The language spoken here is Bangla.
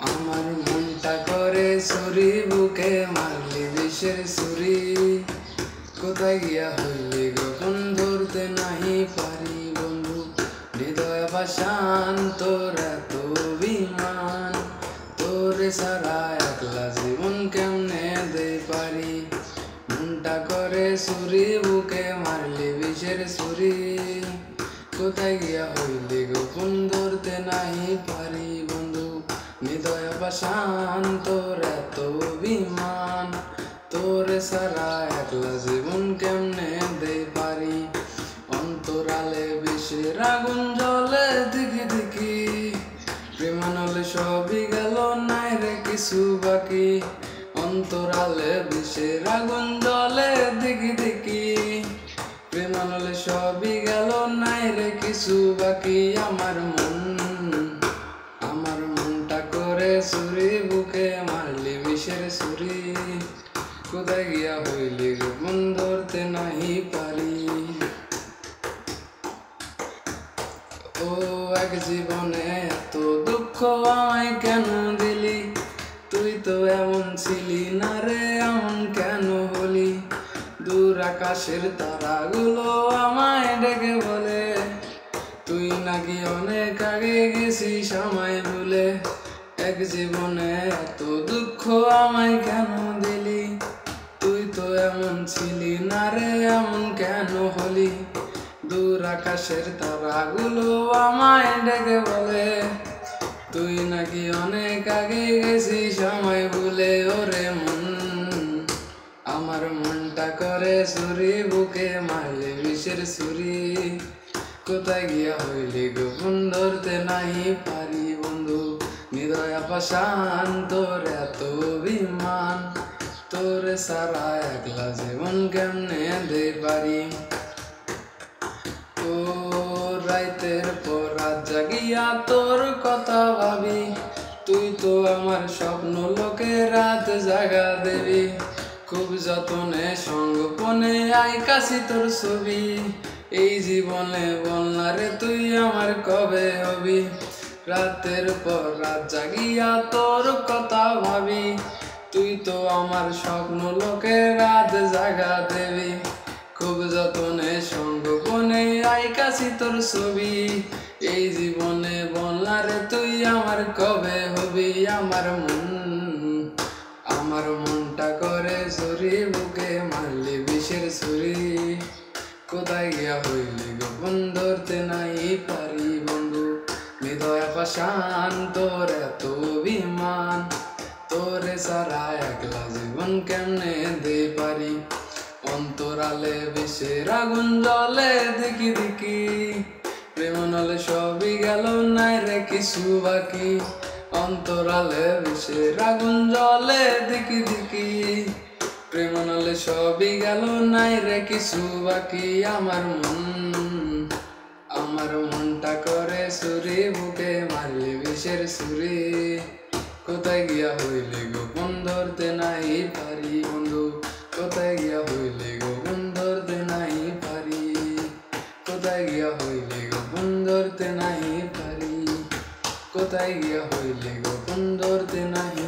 আমার মনটা করে ছুরি বুকে মারলি বিষের ছুরি কোথায় গিয়া হইলি গোপন ধরতে নাহি পারি বন্ধু হৃদয় বাসান তোর এত অভিমান তোরে সারা একলা জীবন কেমনে দে পারি মনটা করে ছুরি বুকে মারলি বিষের ছুরি কোথায় গিয়া হইলি গোপন ধরতে নাহি পারি বন্ধু হৃদয় বাসান তোর এত অভিমান তোরে সারা একলা জীবন কেমনে দে পারি অন্তরালে বিষের আগুন জ্বলে দিকি দিকি প্রেমানলে সবই গেল নাই রে কিছু বাকি অন্তরালে বিষের আগুন জ্বলে দিকি দিকি প্রেমানলে সবই গেল নাই রে কিছু বাকি আমার মনটা করে ছুরি বুকে মারলি বিষের ছুরি কোথায় গিয়া হইলি গোপন ধরতে নাহি পারি ও এক জীবনে এত দুঃখ আমায় কেন দিলি তুই তো এমন ছিলি না রে এমন কেন হলি দূর আকাশের তারাগুলো আমায় ডেকে বলে তুই নাকি অনেক আগে গেছিস আমায় ভুলে এক জীবনে এত দুঃখ আমায় কেন দিলি তুই তো এমন ছিলি না রে এমন কেন হলি দূর আকাশের তারাগুলো আমায় ডেকে বলে তুই নাকি অনেক আগে গেছিস আমায় ভুলে ওরে মন আমার মনটা করে ছুরি বুকে মারলে বিষের ছুরি কোথায় গিয়া হইলি গোপন ধরতে নাহি পারি বন্ধু হৃদয় পাষাণ তোর এত অভিমান তোরে সারা একলা জীবন কেমনে দে পারি ও রাইতের পর রাত জাগিয়া তোর কথা ভাবি তুই তো আমার স্বপ্ন লোকে রাত জাগা দেবি খুব যতনে সঙ্গোপনে আইকাছি তোর ছবি এই জীবনে বল না রে তুই আমার কবে হবি রাতের পর রাত জাগিয়া তোর কথা ভাবি তুই তো আমার স্বপ্ন লোকে রাত জাগা দেবি খুব যতনে সঙ্গোপনে আইকাছি তোর ছবি এই জীবনে বল না রে তুই আমার কবে হবি আমার মনটা করে ছুরি বুকে মারলি বিষের ছুরি কোথায় গিয়া হইলি গোপন ধরতে নাই পারি বন্ধু হৃদয় পাষাণ তোর এত অভিমান তোরে সারা একলা জীবন কেমনে দে পারি অন্তরালে বিষের আগুন জ্বলে দিকি দিকি প্রেমনলে সবই গেল নাই রে কিছু বাকি অন্তরালে বিষের আগুন জ্বলে দিকি দিকি প্রেমনলে সবই গেল নাই রে কিছু বাকি আমার মনটা করে ছুরি বুকে মারলি বিষের ছুরি কোথায় গিয়া হইলি গোপন ধরতে নাই পারি বন্ধু কোথায় গিয়া হইলি গোপন ধরতে নাই পারি কোথায় গিয়া হইলি গোপন ধরতে নাই পারি কোথায় গিয়া হইলি গোপন ধরতে নাই